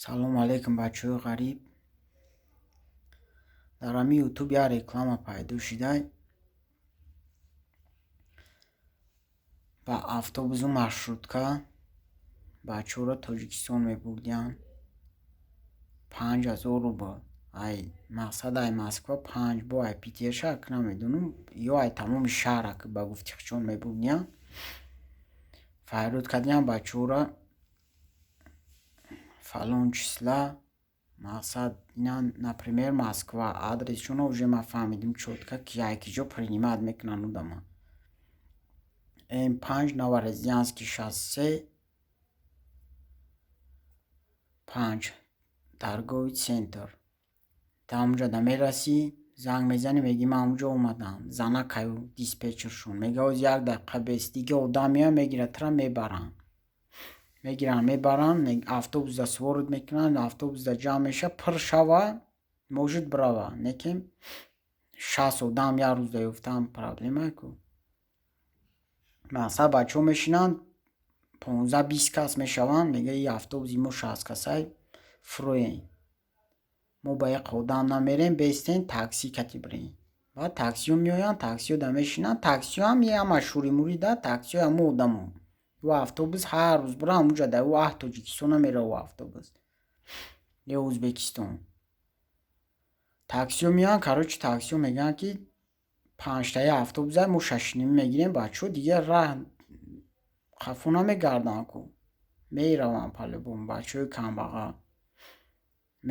салом алейкум бачаҳои ғариб. дар ҳамин ютуб як реклама пайдо шуда ба автобусу маршрутка бачаҳоро Тоҷикистон мебурдиянд. 5000 рубл. ай мақсад ай Москва 5 бо ай Питерша ак намедонам ё ай тамоми шаҳра ки ба гуфти хичон мебурдиянд. файрод кардиянд бачаҳоро фалон числа. мақсад ина например Москва адресшона уже ма фаҳмидим чётка ки якиҷо принимат мекунанд удама. М5 Новорозианский шоссе 5 торговый центр. та онҷа да мераси, занг мезани, меги ман онҷа омадам. Занакаю диспетчершон мега оз як дақиқа бест, дига одам меяд мегирад тра мебаранд. Мебаранд, автобуса сворид мекунанд, автобуса ҷамъ меша, пир шава, можид брава. Некем 60 одам як рӯза ёфтам проблемае ку. мақсад бачаҳо мешинанд 15-20 кас мешаванд, мега и автобуси мо 60 касаи фурӯен. мо ба як одам намерем бестен такси кати бирем. баъд таксиҳо меоянд, таксиҳо да мешинанд, таксиҳо ҳам ҳама шуримури да таксиҳо ҳамо одамо. ӯ автобус ҳар рӯз бирам муҷа да ӯ Тоҷикистон намера ӯ автобус. ё Ӯзбекистон. Таксиҳо меоянд, короче таксиҳо мегӯянд ки 5таи автобуса мо 6:30 мегирем, бачаҳо дигар раҳ хафо намегарданд ку. Мераванд по-любому бачаҳои камбағал.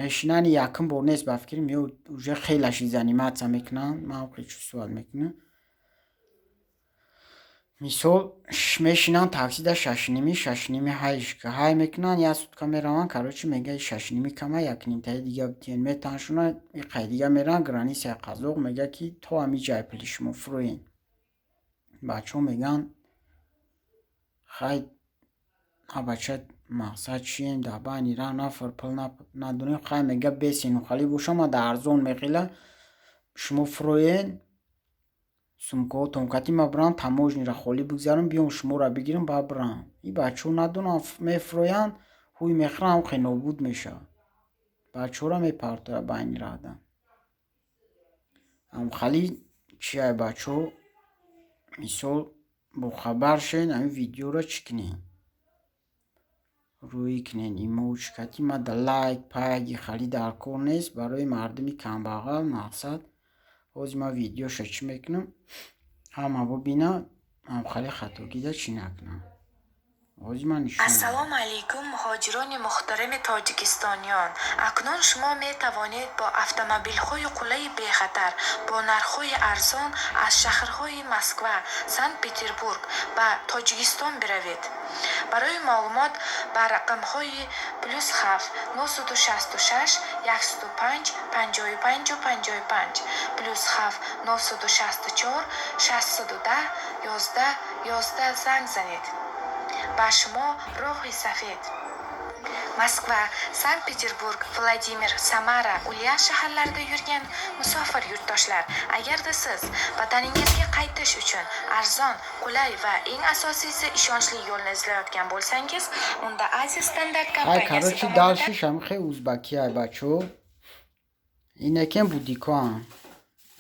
Мешинанд якум бор нест ба фикрим ё уже хелаши заниматься мекунанд, ман чувствовать мекунам. мисол мешинанд таксида 6:30 ҳай мекунанд, як сутка мераванд, короче мега 6:30 кама 1:30 дига битиен метаншонад, иқай дига мераванд границаи Қазоқ, мега ки то ҳамиҷай пили шумо фурӯен. бачаҳо мегӯянд хай абача мақсад чием дар байни раҳ нафар пил надонем, хай мега бесену хали боша, ма дар арзон меқила шумо фурӯен, сумкаҳо томкати ма бирам, таможниро холӣ бигзарам, биём шуморо бигирам ба бирам. И бачаҳо надонам мефурӯянд, ҳуй мехӯранд, ҳамхе нобуд мешавад. бачаҳоро мепартояд байни раҳда. ҳамхали чи ай бачаҳо мисол бохабар шен, ҳамин видеоро чӣ кинен? рӯӣ кинен, имоҷ кати ма да лайк, пайги хали дар кор нест барои мардуми камбағал. мақсад ҳозир ма видеоша чӣ мекунам? ҳама бубинад, ҳамхали хатогида чӣ накунам. ассалому алайкум муҳоҷирони муҳтарами тоҷикистониён. акнун шумо метавонед бо автомобилҳои қулаи бехатар бо нархҳои арзон аз шаҳрҳои Москва, Санкт-Петербург ба Тоҷикистон биравед. барои маълумот ба рақамҳои +7 966 105 55 55 +7 964 610 11 11 занг занед. ба шумо роҳи сафед. Москва, Sankt-Peterburg, Vladimir, Samara, Ulyan shaharlarida yurgan musofir yurtdoshlar, agarda siz vataningizga qaytish uchun arzon, qulay va eng asosiysi ishonchli yo'lni izlayotgan bo'lsangiz, unda Aziya Standart kompaniyasi tomonidan дальше шамхе узбаки ай бачо. Инекем будикоан.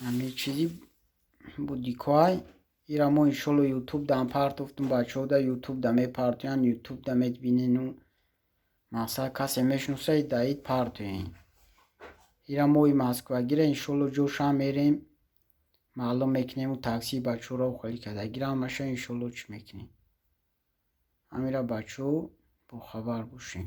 Ами чизи будикоай. ира мо иншолло ютуб дам партофтум, бачаҳо да ютуб да мепартоянд, ютуб да медбинену. мақсад касе мешнусаи даид партоен. ира мои москвагира иншолло ҷошам мерем, маълум мекунему таксии бачаҳоро холӣ карда гирам маша иншолло чӣ мекунем. ҳамира бачаҳо бохабар бошем.